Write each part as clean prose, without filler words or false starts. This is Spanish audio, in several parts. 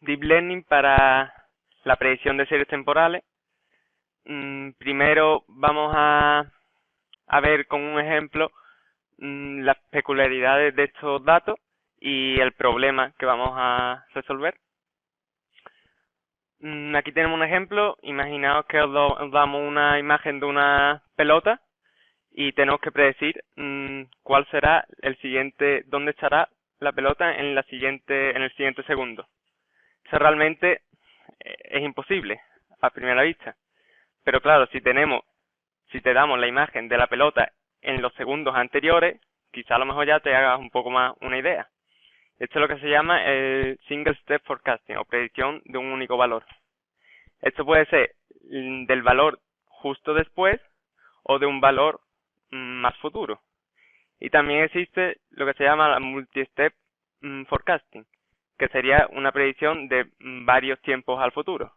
Deep Learning para la predicción de series temporales. Primero vamos a ver con un ejemplo las peculiaridades de estos datos y el problema que vamos a resolver. Aquí tenemos un ejemplo. Imaginaos que os damos una imagen de una pelota y tenemos que predecir cuál será el siguiente, dónde estará la pelota en el siguiente segundo. Eso realmente es imposible a primera vista. Pero claro, si te damos la imagen de la pelota en los segundos anteriores, quizá a lo mejor ya te hagas un poco más una idea. Esto es lo que se llama el Single Step Forecasting o predicción de un único valor. Esto puede ser del valor justo después o de un valor más futuro. Y también existe lo que se llama la Multi-Step Forecasting, que sería una predicción de varios tiempos al futuro.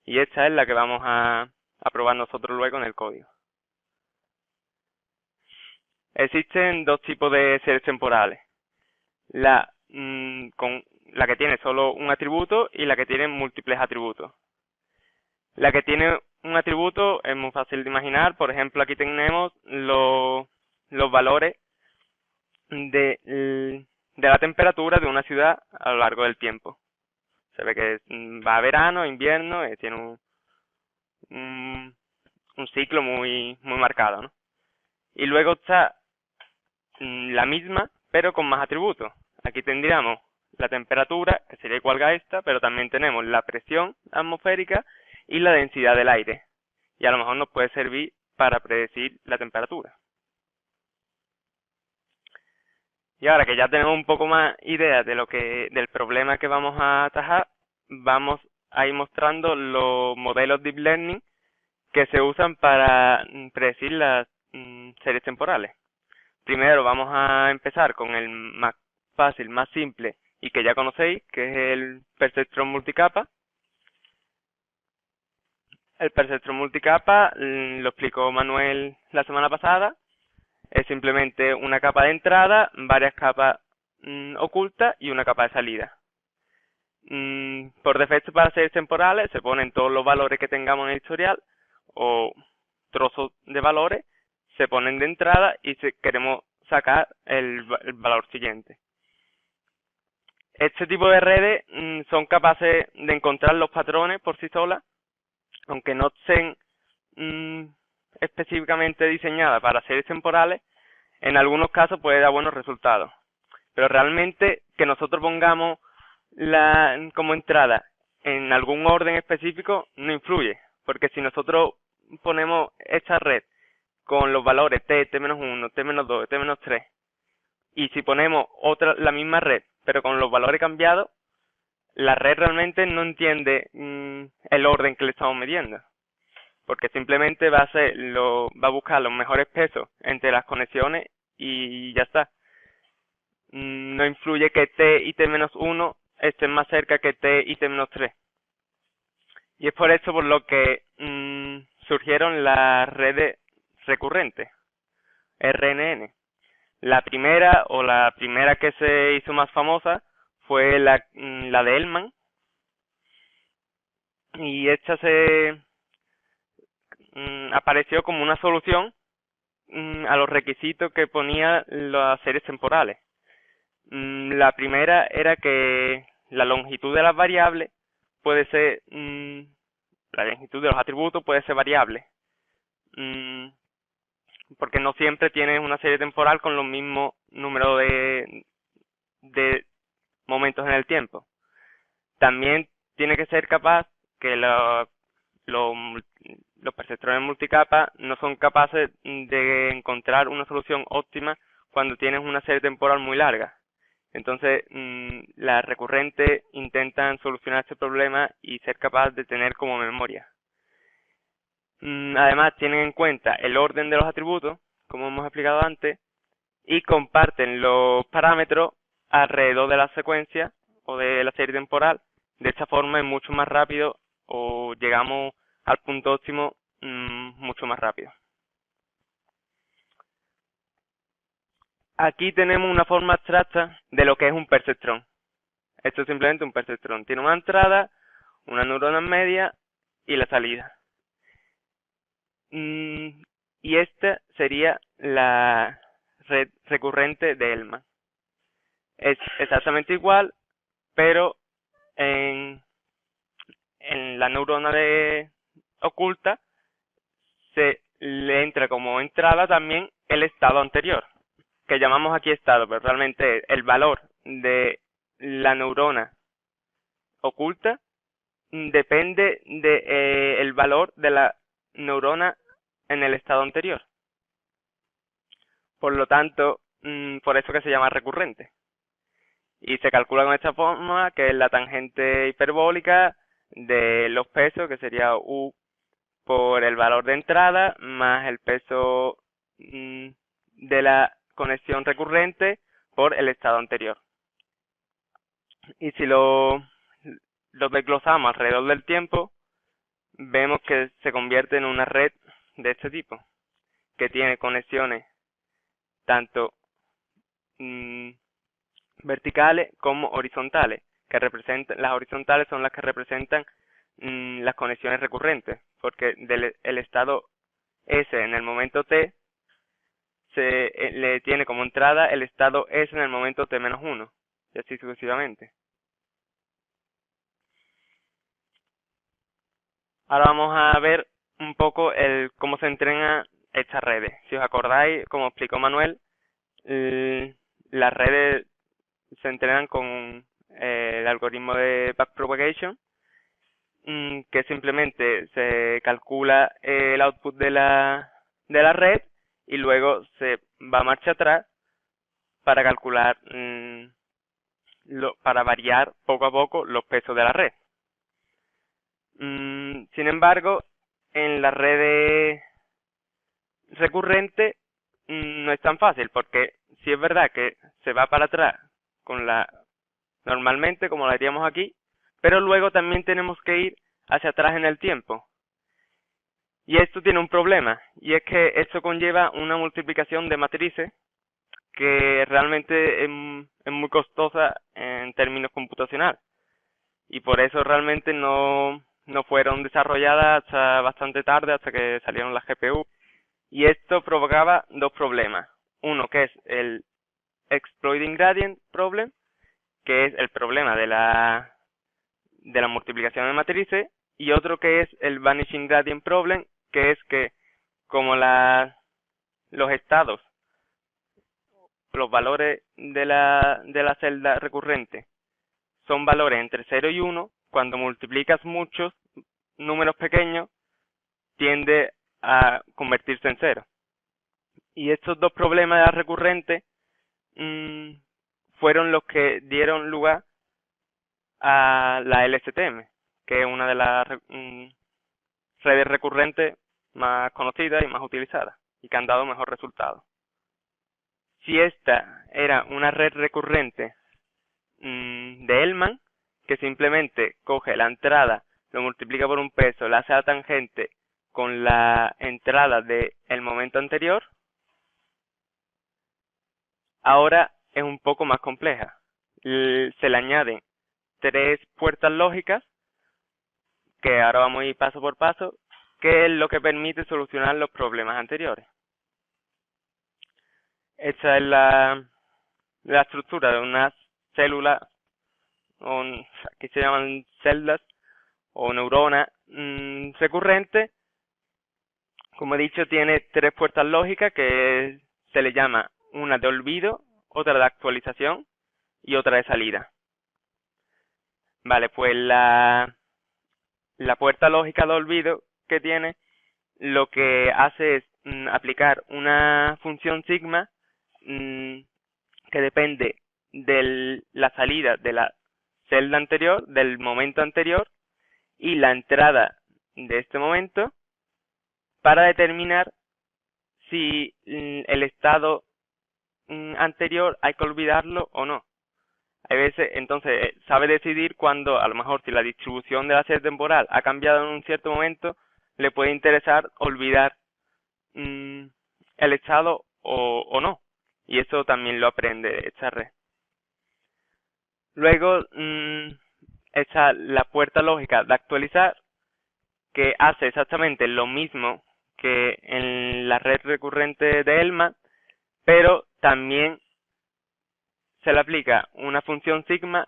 Y esta es la que vamos a probar nosotros luego en el código. Existen dos tipos de series temporales. Con la que tiene solo un atributo y la que tiene múltiples atributos. La que tiene un atributo es muy fácil de imaginar. Por ejemplo, aquí tenemos los valores de la temperatura de una ciudad a lo largo del tiempo. Se ve que va a verano, invierno, tiene un ciclo muy marcado, ¿no? Y luego está la misma, pero con más atributos. Aquí tendríamos la temperatura, que sería igual a esta, pero también tenemos la presión atmosférica y la densidad del aire. Y a lo mejor nos puede servir para predecir la temperatura. Y ahora que ya tenemos un poco más idea de del problema que vamos a atajar, vamos a ir mostrando los modelos Deep Learning que se usan para predecir las series temporales. Primero vamos a empezar con el más fácil, más simple y que ya conocéis, que es el perceptrón multicapa. El perceptrón multicapa lo explicó Manuel la semana pasada. Es simplemente una capa de entrada, varias capas ocultas y una capa de salida. Por defecto, para series temporales se ponen todos los valores que tengamos en el historial o trozos de valores, se ponen de entrada y si queremos sacar el valor siguiente. Este tipo de redes son capaces de encontrar los patrones por sí solas, aunque no estén específicamente diseñadas para series temporales. En algunos casos puede dar buenos resultados. Pero realmente que nosotros pongamos como entrada en algún orden específico no influye, porque si nosotros ponemos esta red con los valores t, t-1, t-2, t-3, y si ponemos la misma red, pero con los valores cambiados, la red realmente no entiende el orden que le estamos midiendo, porque simplemente va a buscar los mejores pesos entre las conexiones y ya está. No influye que t y t-1 estén más cerca que t y t-3. Y es por eso por lo que surgieron las redes recurrentes, RNN. La primera que se hizo más famosa fue la de Hellman, y esta apareció como una solución a los requisitos que ponía las series temporales. La primera era que la longitud de las variables puede ser, la longitud de los atributos puede ser variable, porque no siempre tienes una serie temporal con los mismos números de momentos en el tiempo. También tiene que ser capaz que los perceptrones multicapa no son capaces de encontrar una solución óptima cuando tienes una serie temporal muy larga. Entonces, las recurrentes intentan solucionar este problema y ser capaz de tener como memoria. Además, tienen en cuenta el orden de los atributos, como hemos explicado antes, y comparten los parámetros alrededor de la secuencia o de la serie temporal. De esta forma es mucho más rápido o llegamos al punto óptimo mucho más rápido. Aquí tenemos una forma abstracta de lo que es un perceptrón. Esto es simplemente un perceptrón. Tiene una entrada, una neurona media y la salida. Y esta sería la red recurrente de Hellman. Es exactamente igual, pero en la neurona oculta se le entra como entrada también el estado anterior, que llamamos aquí estado, pero realmente el valor de la neurona oculta depende de el valor de la neurona en el estado anterior. Por lo tanto, por eso que se llama recurrente. Y se calcula con esta forma, que es la tangente hiperbólica de los pesos, que sería U por el valor de entrada, más el peso de la conexión recurrente por el estado anterior. Y si lo desglosamos alrededor del tiempo, vemos que se convierte en una red de este tipo, que tiene conexiones tanto verticales como horizontales, que representan, las horizontales son las que representan las conexiones recurrentes, porque el estado S en el momento T le tiene como entrada el estado S en el momento T-1, y así sucesivamente. Ahora vamos a ver un poco cómo se entrenan estas redes. Si os acordáis, como explicó Manuel, las redes se entrenan con el algoritmo de backpropagation, que simplemente se calcula el output de la red y luego se va a marcha atrás para calcular, para variar poco a poco los pesos de la red. Sin embargo, en las redes recurrentes no es tan fácil, porque si es verdad que se va para atrás normalmente como lo haríamos aquí, pero luego también tenemos que ir hacia atrás en el tiempo. Y esto tiene un problema, y es que esto conlleva una multiplicación de matrices que realmente es muy costosa en términos computacionales. Y por eso realmente no fueron desarrolladas hasta bastante tarde, hasta que salieron las GPU. Y esto provocaba dos problemas. Uno, que es el Exploiting Gradient Problem, que es el problema de la multiplicación de matrices, y otro que es el Vanishing Gradient Problem, que es que como los estados, los valores de la celda recurrente son valores entre 0 y 1, cuando multiplicas muchos números pequeños, tiende a convertirse en 0. Y estos dos problemas de la recurrente fueron los que dieron lugar a la LSTM, que es una de las redes recurrentes más conocidas y más utilizadas, y que han dado mejor resultado. Si esta era una red recurrente de Hellman, que simplemente coge la entrada, lo multiplica por un peso, le hace la tangente con la entrada del momento anterior, ahora es un poco más compleja. Se le añaden 3 puertas lógicas, que ahora vamos a ir paso por paso, que es lo que permite solucionar los problemas anteriores. Esta es la estructura de una célula, aquí se llaman celdas o neuronas recurrentes. Como he dicho, tiene 3 puertas lógicas que se le llama una de olvido, otra de actualización y otra de salida. Vale, pues la puerta lógica de olvido que tiene, lo que hace es aplicar una función sigma que depende de la salida de la celda anterior, del momento anterior, y la entrada de este momento, para determinar si el estado anterior hay que olvidarlo o no. Hay veces, entonces, sabe decidir cuando, a lo mejor, si la distribución de la serie temporal ha cambiado en un cierto momento, le puede interesar olvidar el estado o no. Y eso también lo aprende esta red. Luego está la puerta lógica de actualizar, que hace exactamente lo mismo que en la red recurrente de Hellman, pero también se le aplica una función sigma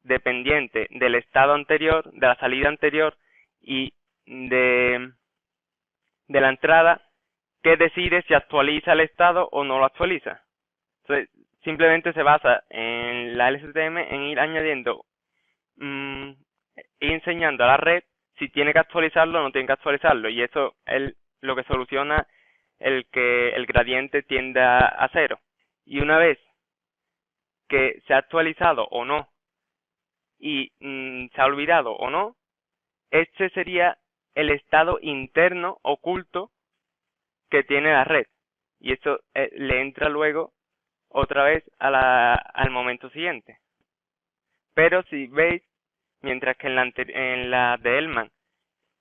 dependiente del estado anterior, de la salida anterior y de la entrada, que decide si actualiza el estado o no lo actualiza. Entonces, simplemente se basa en la LSTM en ir añadiendo y enseñando a la red si tiene que actualizarlo o no tiene que actualizarlo, y eso es lo que soluciona el que el gradiente tienda a cero. Y una vez que se ha actualizado o no y se ha olvidado o no, este sería el estado interno oculto que tiene la red, y esto le entra luego otra vez al momento siguiente. Pero si veis, mientras que en la de Hellman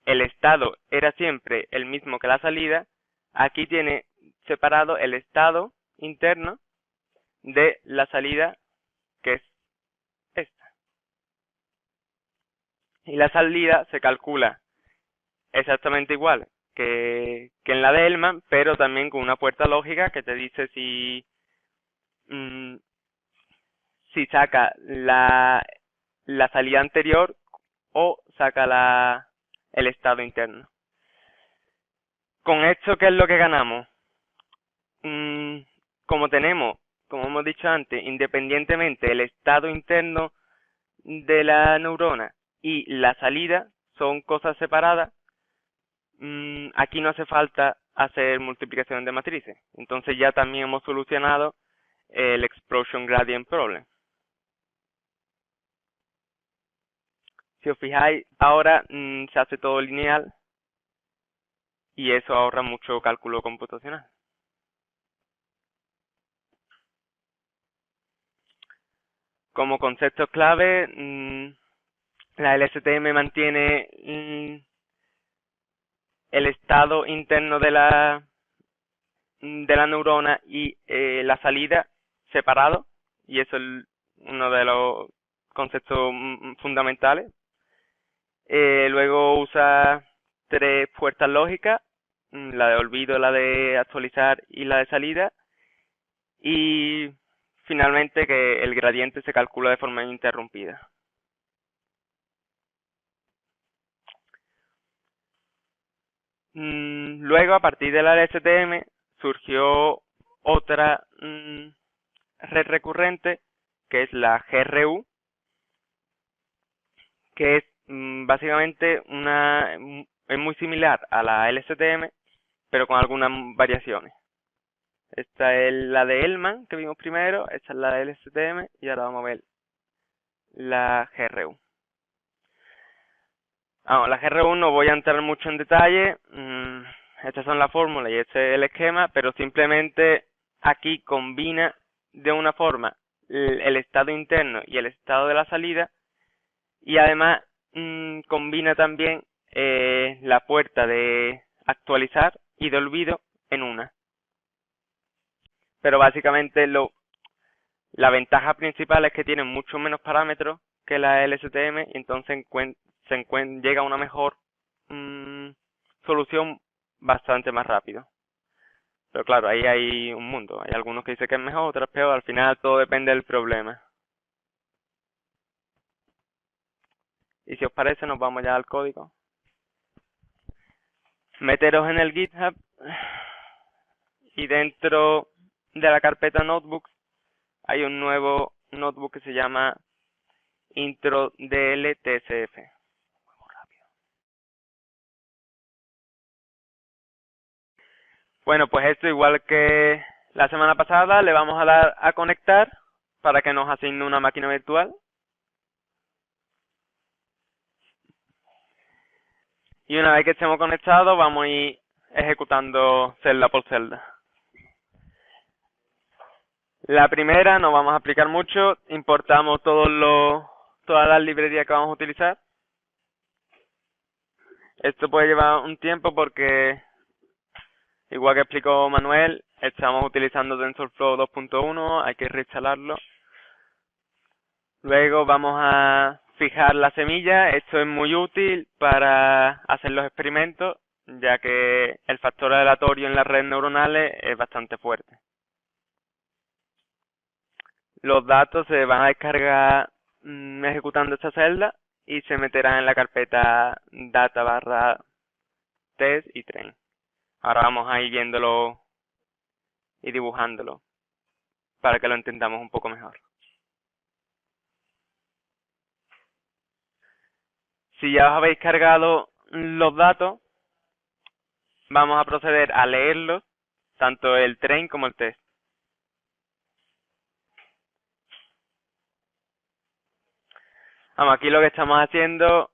el estado era siempre el mismo que la salida, aquí tiene separado el estado interno de la salida, que es esta. Y la salida se calcula exactamente igual que en la de Hellman, pero también con una puerta lógica que te dice si saca la salida anterior o saca el estado interno. Con esto, ¿qué es lo que ganamos? Como hemos dicho antes, independientemente el estado interno de la neurona y la salida son cosas separadas, aquí no hace falta hacer multiplicación de matrices. Entonces ya también hemos solucionado el explosion gradient problem. Si os fijáis, ahora se hace todo lineal y eso ahorra mucho cálculo computacional. Como conceptos clave, la LSTM mantiene el estado interno de la neurona y la salida separado, y eso es uno de los conceptos fundamentales. Luego usa 3 puertas lógicas, la de olvido, la de actualizar y la de salida, y finalmente que el gradiente se calcula de forma ininterrumpida. Luego, a partir de la LSTM, surgió otra red recurrente, que es la GRU, que es básicamente es muy similar a la LSTM, pero con algunas variaciones. Esta es la de Hellman, que vimos primero, esta es la de LSTM, y ahora vamos a ver la GRU. La GRU no voy a entrar mucho en detalle, estas son las fórmulas y este es el esquema, pero simplemente aquí combina de una forma el estado interno y el estado de la salida, y además combina también la puerta de actualizar y de olvido en una. Pero básicamente la ventaja principal es que tiene mucho menos parámetros que la LSTM, y entonces llega a una mejor solución bastante más rápido. Pero claro, ahí hay un mundo. Hay algunos que dicen que es mejor, otros peor. Al final todo depende del problema. Y si os parece, nos vamos ya al código. Meteros en el GitHub y dentro de la carpeta Notebooks hay un nuevo notebook que se llama Intro DLTSF. Bueno, pues esto, igual que la semana pasada, le vamos a dar a conectar para que nos asigne una máquina virtual. Y una vez que estemos conectados, vamos a ir ejecutando celda por celda. La primera, no vamos a explicar mucho, importamos todas las librerías que vamos a utilizar. Esto puede llevar un tiempo porque, igual que explicó Manuel, estamos utilizando TensorFlow 2.1, hay que reinstalarlo. Luego vamos a fijar la semilla. Esto es muy útil para hacer los experimentos, ya que el factor aleatorio en las redes neuronales es bastante fuerte. Los datos se van a descargar ejecutando esta celda y se meterán en la carpeta data barra test y train. Ahora vamos a ir viéndolo y dibujándolo para que lo entendamos un poco mejor. Si ya os habéis cargado los datos, vamos a proceder a leerlos, tanto el train como el test. Vamos, aquí lo que estamos haciendo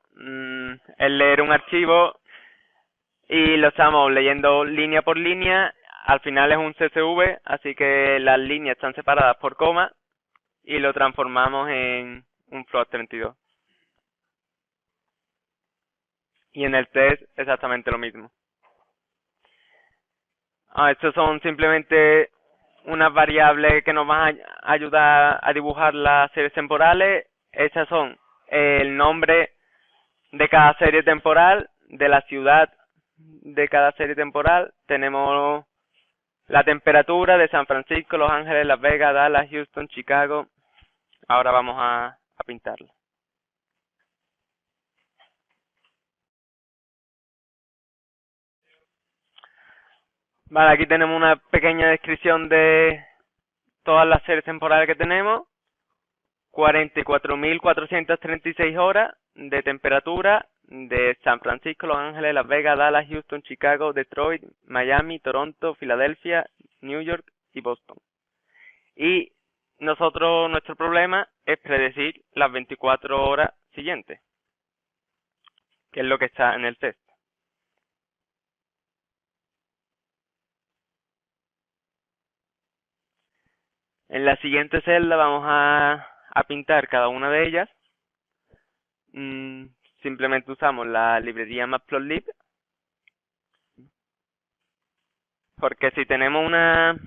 es leer un archivo y lo estamos leyendo línea por línea. Al final es un CSV, así que las líneas están separadas por coma y lo transformamos en un float 32. Y en el test exactamente lo mismo. Estos son simplemente unas variables que nos van a ayudar a dibujar las series temporales. Estas son el nombre de cada serie temporal, de la ciudad de cada serie temporal. Tenemos la temperatura de San Francisco, Los Ángeles, Las Vegas, Dallas, Houston, Chicago. Ahora vamos a pintarlo. Vale, aquí tenemos una pequeña descripción de todas las series temporales que tenemos. 44.436 horas de temperatura de San Francisco, Los Ángeles, Las Vegas, Dallas, Houston, Chicago, Detroit, Miami, Toronto, Filadelfia, New York y Boston. Y nuestro problema es predecir las 24 horas siguientes, que es lo que está en el test. En la siguiente celda vamos a pintar cada una de ellas. Simplemente usamos la librería Matplotlib, porque si tenemos una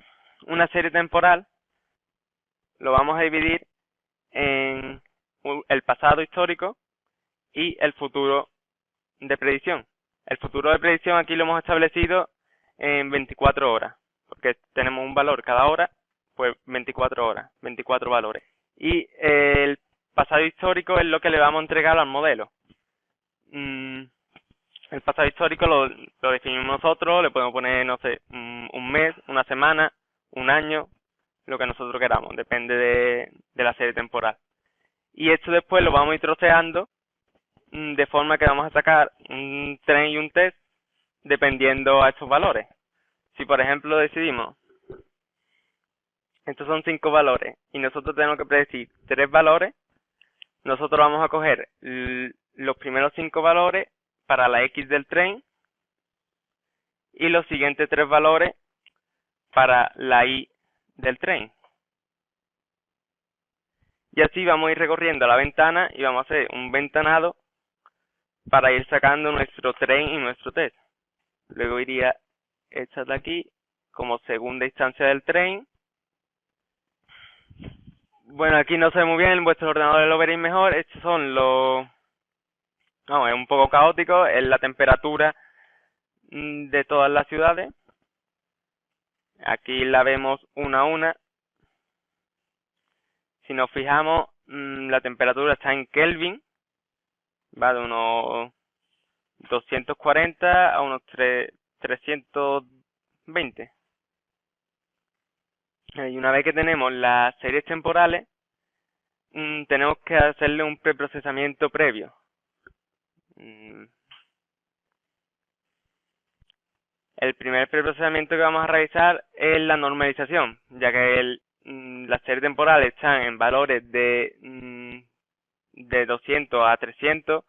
serie temporal, lo vamos a dividir en el pasado histórico y el futuro de predicción. El futuro de predicción aquí lo hemos establecido en 24 horas, porque tenemos un valor cada hora, pues 24 horas, 24 valores. Y el pasado histórico es lo que le vamos a entregar al modelo. El pasado histórico lo definimos nosotros, le podemos poner, no sé, un mes, una semana, un año, lo que nosotros queramos, depende de la serie temporal. Y esto después lo vamos a ir troceando de forma que vamos a sacar un train y un test dependiendo a estos valores. Si por ejemplo decidimos, estos son 5 valores y nosotros tenemos que predecir 3 valores, nosotros vamos a coger los primeros 5 valores para la X del train y los siguientes 3 valores para la Y del train. Y así vamos a ir recorriendo la ventana y vamos a hacer un ventanado para ir sacando nuestro train y nuestro test. Luego iría esta de aquí como segunda instancia del train. Bueno, aquí no se ve muy bien, en vuestros ordenadores lo veréis mejor. Estos son los... No, es un poco caótico, es la temperatura de todas las ciudades. Aquí la vemos una a una. Si nos fijamos, la temperatura está en Kelvin, va de unos 240 a unos 320. Y una vez que tenemos las series temporales, tenemos que hacerle un preprocesamiento previo. El primer preprocesamiento que vamos a realizar es la normalización, ya que las series temporales están en valores de 200 a 300,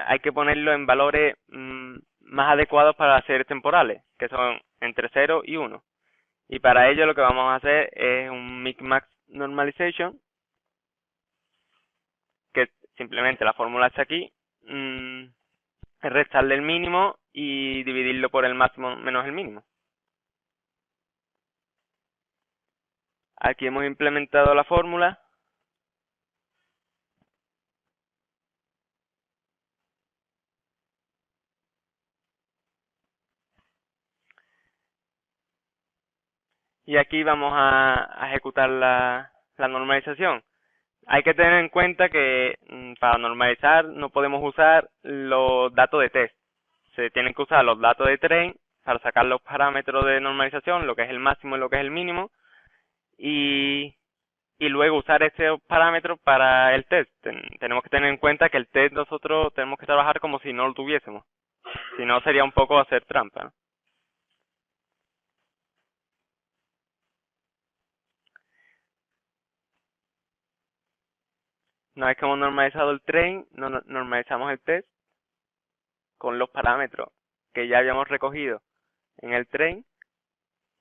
hay que ponerlo en valores más adecuados para las series temporales, que son entre 0 y 1. Y para ello lo que vamos a hacer es un mix-max normalization, que simplemente la fórmula está aquí, es restarle el mínimo y dividirlo por el máximo menos el mínimo. Aquí hemos implementado la fórmula y aquí vamos a ejecutar la normalización. Hay que tener en cuenta que para normalizar no podemos usar los datos de test. Se tienen que usar los datos de train para sacar los parámetros de normalización, lo que es el máximo y lo que es el mínimo, y luego usar esos parámetros para el test. Tenemos que tener en cuenta que el test nosotros tenemos que trabajar como si no lo tuviésemos. Si no, sería un poco hacer trampa, ¿no? Una vez que hemos normalizado el train, normalizamos el test con los parámetros que ya habíamos recogido en el train,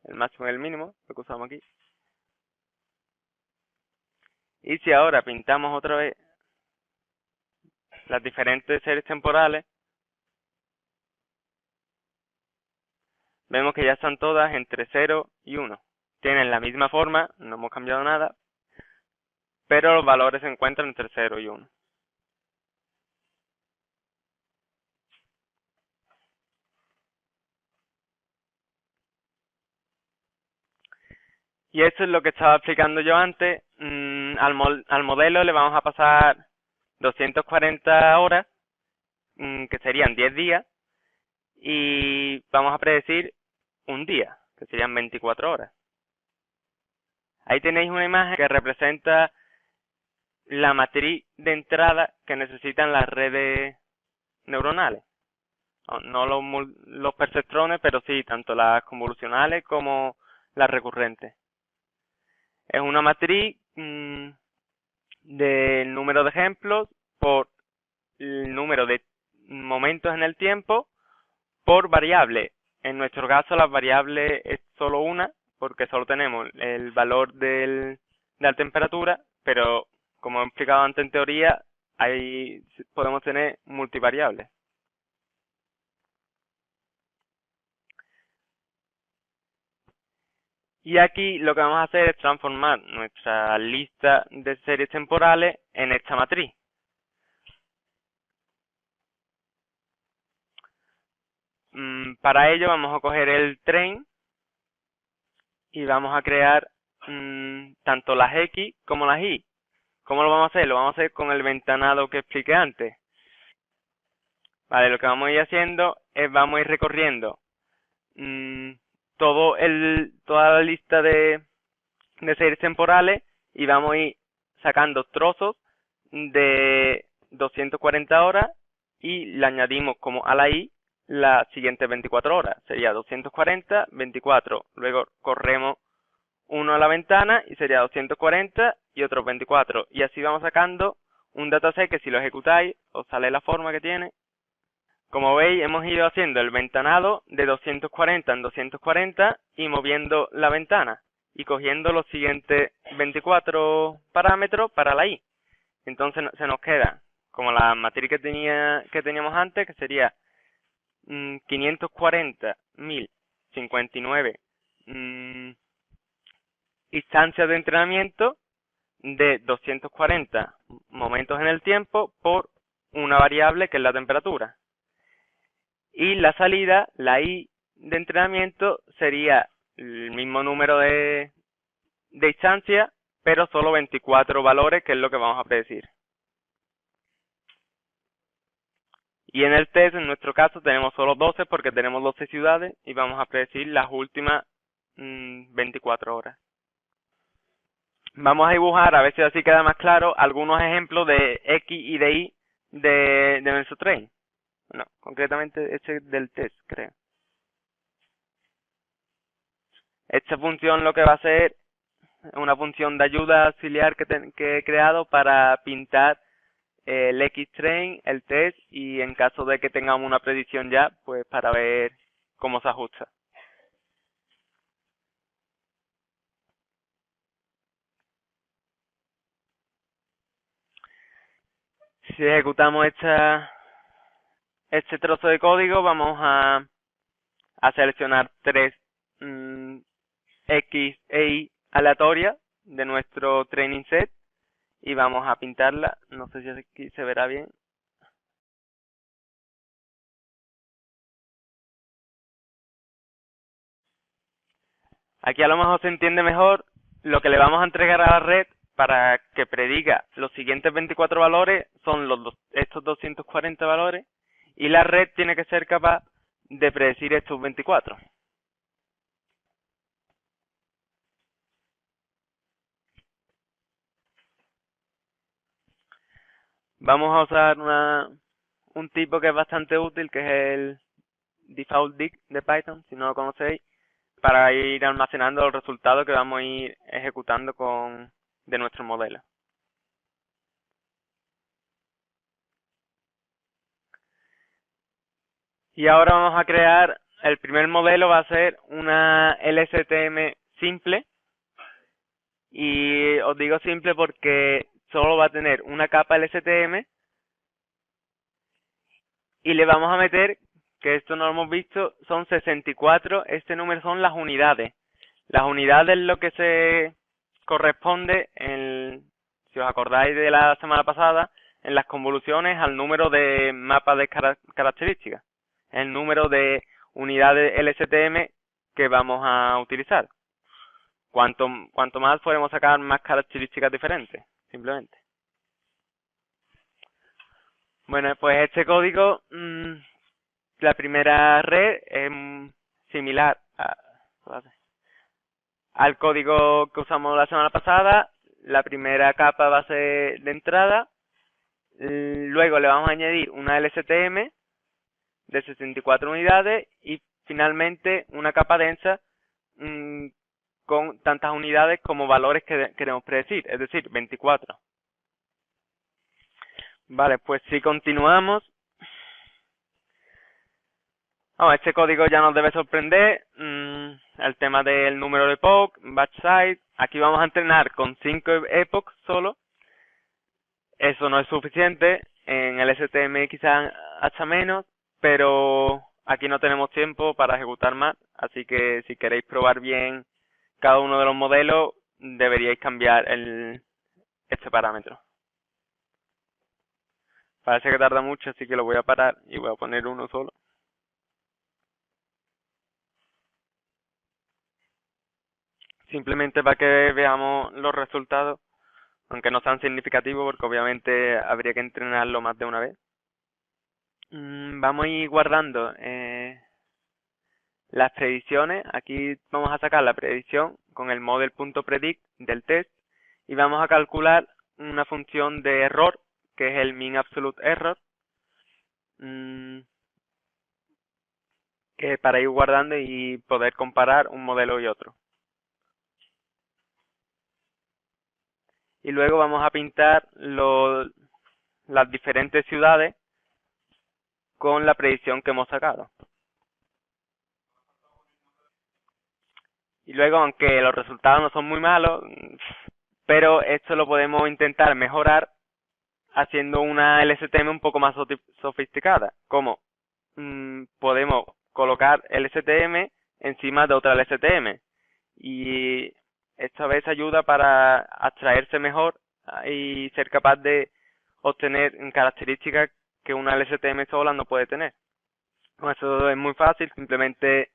el máximo y el mínimo, lo que usamos aquí. Y si ahora pintamos otra vez las diferentes series temporales, vemos que ya están todas entre 0 y 1. Tienen la misma forma, no hemos cambiado nada, pero los valores se encuentran entre 0 y 1. Y eso es lo que estaba explicando yo antes. Al modelo le vamos a pasar 240 horas, que serían 10 días, y vamos a predecir un día, que serían 24 horas. Ahí tenéis una imagen que representa la matriz de entrada que necesitan las redes neuronales. No los perceptrones, pero sí, tanto las convolucionales como las recurrentes. Es una matriz del número de ejemplos por el número de momentos en el tiempo por variable. En nuestro caso la variable es solo una, porque solo tenemos el valor de la temperatura, pero como he explicado antes en teoría, ahí podemos tener multivariables. Y aquí lo que vamos a hacer es transformar nuestra lista de series temporales en esta matriz. Para ello vamos a coger el train y vamos a crear tanto las X como las Y. ¿Cómo lo vamos a hacer? Lo vamos a hacer con el ventanado que expliqué antes. Vale, lo que vamos a ir haciendo es vamos a ir recorriendo toda la lista de series temporales y vamos a ir sacando trozos de 240 horas y le añadimos como a la I las siguientes 24 horas. Sería 240, 24. Luego corremos uno a la ventana y sería 240 y otros 24. Y así vamos sacando un dataset que si lo ejecutáis os sale la forma que tiene. Como veis, hemos ido haciendo el ventanado de 240 en 240 y moviendo la ventana y cogiendo los siguientes 24 parámetros para la I. Entonces se nos queda como la matriz que teníamos antes, que sería 540.059 instancias de entrenamiento de 240 momentos en el tiempo por una variable que es la temperatura. Y la salida, la I de entrenamiento, sería el mismo número de instancias, pero solo 24 valores, que es lo que vamos a predecir. Y en el test, en nuestro caso, tenemos solo 12 porque tenemos 12 ciudades y vamos a predecir las últimas 24 horas. Vamos a dibujar, a ver si así queda más claro, algunos ejemplos de X y de Y de nuestro train. Bueno, concretamente este del test, creo. Esta función lo que va a hacer es una función de ayuda auxiliar que he creado para pintar el X-train, el test, y en caso de que tengamos una predicción ya, pues para ver cómo se ajusta. Si ejecutamos este trozo de código, vamos a seleccionar tres X e Y aleatorias de nuestro training set y vamos a pintarla. No sé si aquí se verá bien. Aquí a lo mejor se entiende mejor lo que le vamos a entregar a la red para que prediga los siguientes 24 valores, son estos 240 valores, y la red tiene que ser capaz de predecir estos 24. Vamos a usar un tipo que es bastante útil, que es el default dig de Python, si no lo conocéis, para ir almacenando los resultados que vamos a ir ejecutando de nuestro modelo. Y ahora vamos a crear, el primer modelo va a ser una LSTM simple, y os digo simple porque solo va a tener una capa LSTM, y le vamos a meter, que esto no lo hemos visto, son 64, este número son las unidades. Las unidades lo que se corresponde, si os acordáis de la semana pasada, en las convoluciones al número de mapas de características, el número de unidades LSTM que vamos a utilizar. Cuanto más podemos sacar más características diferentes, simplemente. Bueno, pues este código, la primera red es similar al código que usamos la semana pasada. La primera capa va a ser de entrada, luego le vamos a añadir una LSTM de 64 unidades y finalmente una capa densa con tantas unidades como valores que queremos predecir, es decir, 24. Vale, pues si continuamos, este código ya nos debe sorprender. El tema del número de epoch, batch size. Aquí vamos a entrenar con 5 epochs solo. Eso no es suficiente. En el STM quizás hasta menos, pero aquí no tenemos tiempo para ejecutar más. Así que si queréis probar bien cada uno de los modelos, deberíais cambiar este parámetro. Parece que tarda mucho, así que lo voy a parar y voy a poner uno solo. Simplemente para que veamos los resultados, aunque no sean significativos, porque obviamente habría que entrenarlo más de una vez. Vamos a ir guardando las predicciones. Aquí vamos a sacar la predicción con el model.predict del test y vamos a calcular una función de error, que es el mean absolute error, que para ir guardando y poder comparar un modelo y otro. Y luego vamos a pintar las diferentes ciudades con la predicción que hemos sacado. Y luego, aunque los resultados no son muy malos, pero esto lo podemos intentar mejorar haciendo una LSTM un poco más sofisticada, como podemos colocar LSTM encima de otra LSTM, y esta vez ayuda para abstraerse mejor y ser capaz de obtener características que una LSTM sola no puede tener. Eso es muy fácil, simplemente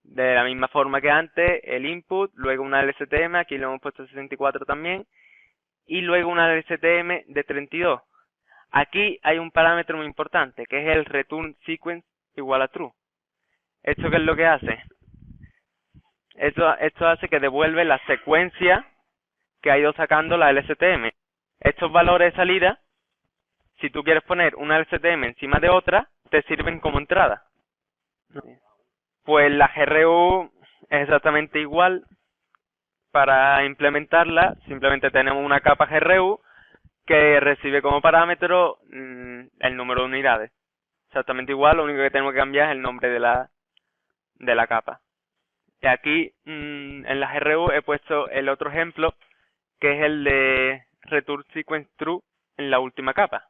de la misma forma que antes, el input, luego una LSTM, aquí le hemos puesto 64 también, y luego una LSTM de 32. Aquí hay un parámetro muy importante, que es el return sequence igual a true. ¿Esto qué es lo que hace? Esto hace que devuelve la secuencia que ha ido sacando la LSTM. Estos valores de salida, si tú quieres poner una LSTM encima de otra, te sirven como entrada. Pues la GRU es exactamente igual. Para implementarla, simplemente tenemos una capa GRU que recibe como parámetro el número de unidades. Exactamente igual, lo único que tenemos que cambiar es el nombre de la capa. Y aquí en la GRU he puesto el otro ejemplo, que es el de return sequence true en la última capa.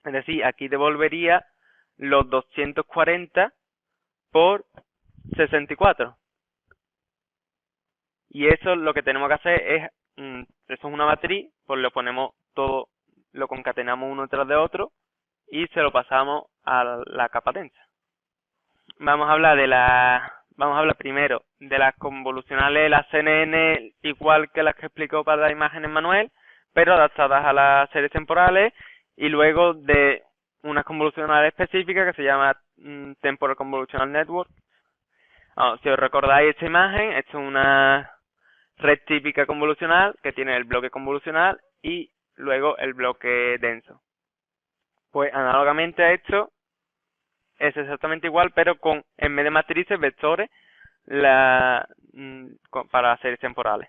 Es decir, aquí devolvería los 240 por 64. Y eso lo que tenemos que hacer es, eso es una matriz, pues lo ponemos todo, lo concatenamos uno tras de otro y se lo pasamos a la capa densa. Vamos a hablar primero de las convolucionales, las CNN, igual que las que explicó para las imágenes Manuel, pero adaptadas a las series temporales, y luego de unas convolucionales específicas que se llama Temporal Convolutional Network. Si os recordáis esta imagen, esto es una red típica convolucional que tiene el bloque convolucional y luego el bloque denso. Pues análogamente a esto es exactamente igual, pero con, en vez de matrices, vectores para series temporales.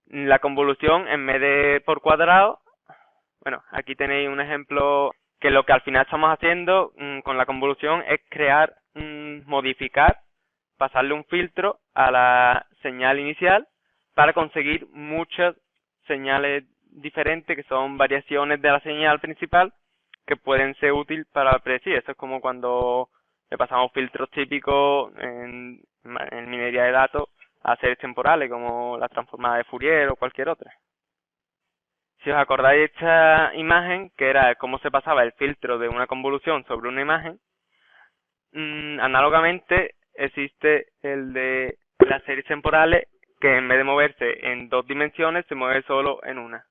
La convolución, en vez de por cuadrado, bueno, aquí tenéis un ejemplo que lo que al final estamos haciendo con la convolución es crear, modificar, pasarle un filtro a la señal inicial para conseguir muchas señales diferentes que son variaciones de la señal principal que pueden ser útiles para predecir. Eso es como cuando le pasamos filtros típicos en minería de datos a series temporales como la transformada de Fourier o cualquier otra. Si os acordáis de esta imagen, que era cómo se pasaba el filtro de una convolución sobre una imagen, análogamente existe el de las series temporales, que en vez de moverse en 2 dimensiones, se mueve solo en una.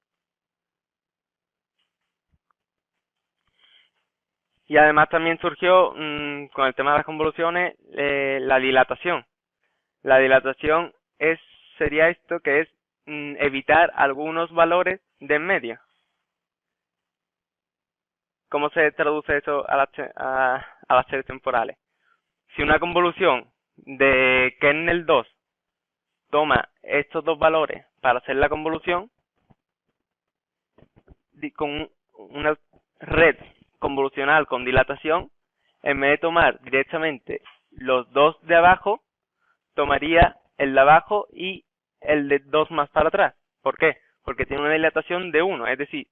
Y además también surgió, con el tema de las convoluciones, la dilatación. La dilatación sería esto, que es evitar algunos valores de en medio. ¿Cómo se traduce eso a las series temporales? Si una convolución de kernel 2 toma estos dos valores para hacer la convolución, con una red convolucional con dilatación, en vez de tomar directamente los dos de abajo, tomaría el de abajo y el de 2 más para atrás. ¿Por qué? Porque tiene una dilatación de 1, es decir,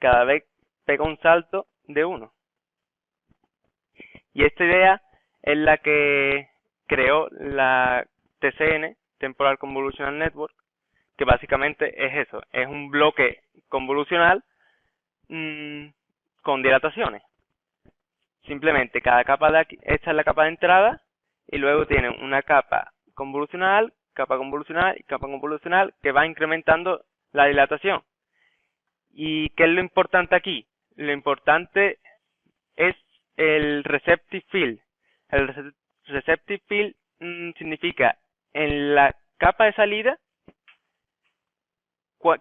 cada vez pega un salto de 1. Y esta idea es la que creó la TCN, Temporal Convolutional Network, que básicamente es eso, es un bloque convolucional con dilataciones. Simplemente cada capa de aquí, esta es la capa de entrada, y luego tiene una capa convolucional y capa convolucional que va incrementando la dilatación. ¿Y qué es lo importante aquí? Lo importante es el receptive field. El receptive field significa en la capa de salida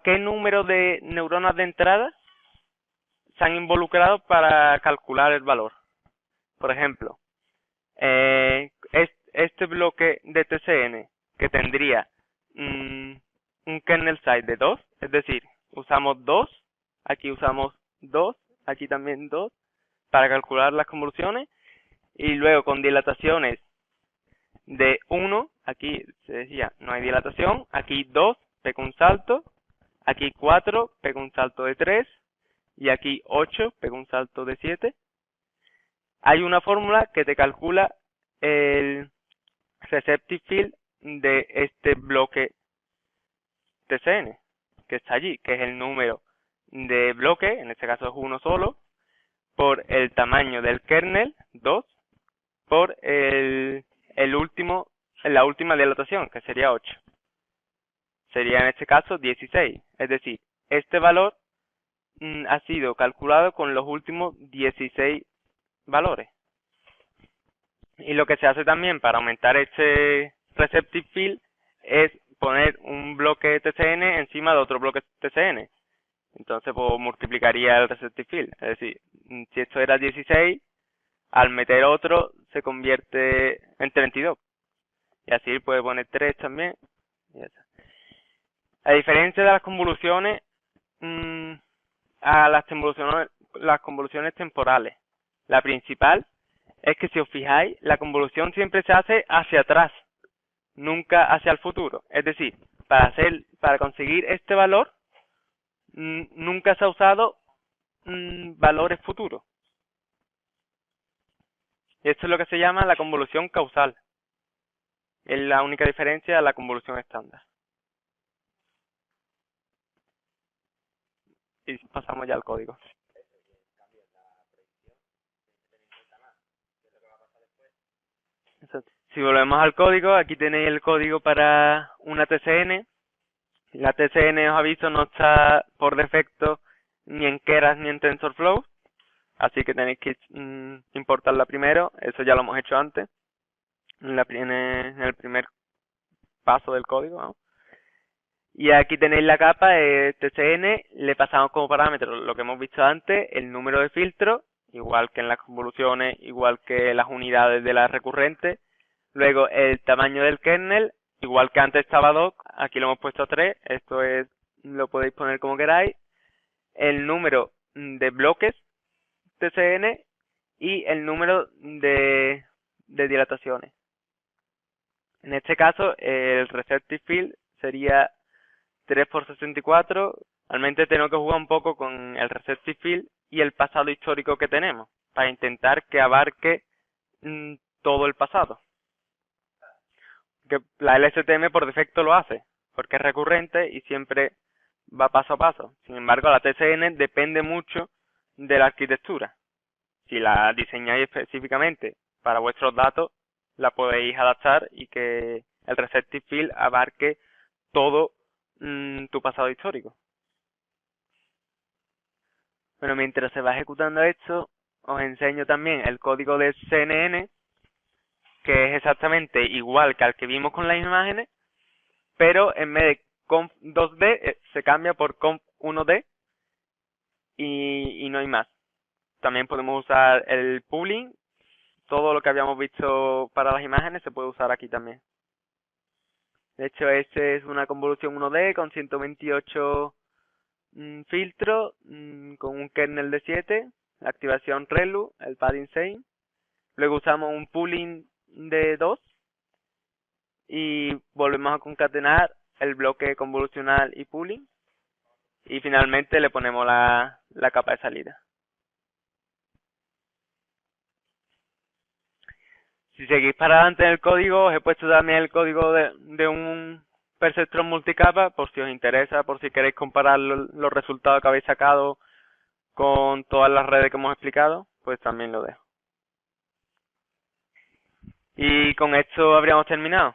qué número de neuronas de entrada se han involucrado para calcular el valor. Por ejemplo, este bloque de TCN que tendría un kernel size de 2, es decir, usamos 2, aquí usamos 2, aquí también 2, para calcular las convoluciones, y luego con dilataciones de 1, aquí se decía no hay dilatación, aquí 2, pega un salto, aquí 4, pega un salto de 3, y aquí 8, pega un salto de 7. Hay una fórmula que te calcula el receptive field de este bloque TCN, que está allí, que es el número de bloque, en este caso es uno solo, por el tamaño del kernel, 2, por la última dilatación, que sería 8. Sería en este caso 16, es decir, este valor ha sido calculado con los últimos 16 valores. Y lo que se hace también para aumentar este receptive field es poner un bloque TCN encima de otro bloque TCN. Entonces pues multiplicaría el receptive field. Es decir, si esto era 16, al meter otro se convierte en 32. Y así puede poner 3 también. Y ya está. A diferencia de las convoluciones, a las convoluciones temporales, la principal es que si os fijáis, la convolución siempre se hace hacia atrás, nunca hacia el futuro. Es decir, para conseguir este valor, nunca se ha usado valores futuros. Y esto es lo que se llama la convolución causal. Es la única diferencia de la convolución estándar. Y pasamos ya al código. Si volvemos al código, aquí tenéis el código para una TCN. La TCN, os aviso, no está por defecto ni en Keras ni en TensorFlow, así que tenéis que importarla primero. Eso ya lo hemos hecho antes, en el primer paso del código, ¿no? Y aquí tenéis la capa TCN, le pasamos como parámetro lo que hemos visto antes, el número de filtros, igual que en las convoluciones, igual que las unidades de la recurrente. Luego el tamaño del kernel, igual que antes estaba 2, aquí lo hemos puesto 3, esto es, lo podéis poner como queráis. El número de bloques TCN y el número de dilataciones. En este caso, el receptive field sería 3 por 64. Realmente tengo que jugar un poco con el receptive field y el pasado histórico que tenemos, para intentar que abarque todo el pasado. Que la LSTM por defecto lo hace, porque es recurrente y siempre va paso a paso. Sin embargo, la TCN depende mucho de la arquitectura. Si la diseñáis específicamente para vuestros datos, la podéis adaptar y que el receptive field abarque todo tu pasado histórico. Bueno, mientras se va ejecutando esto, os enseño también el código de CNN, que es exactamente igual que al que vimos con las imágenes, pero en vez de conf 2D se cambia por conf 1D y no hay más. También podemos usar el pooling, todo lo que habíamos visto para las imágenes se puede usar aquí también. De hecho, este es una convolución 1D con 128 filtros, con un kernel de 7, la activación ReLU, el padding same. Luego usamos un pooling de 2 y volvemos a concatenar el bloque convolucional y pooling. Y finalmente le ponemos la capa de salida. Si seguís para adelante en el código, os he puesto también el código de un perceptrón multicapa, por si os interesa, por si queréis comparar los resultados que habéis sacado con todas las redes que hemos explicado, pues también lo dejo. Y con esto habríamos terminado.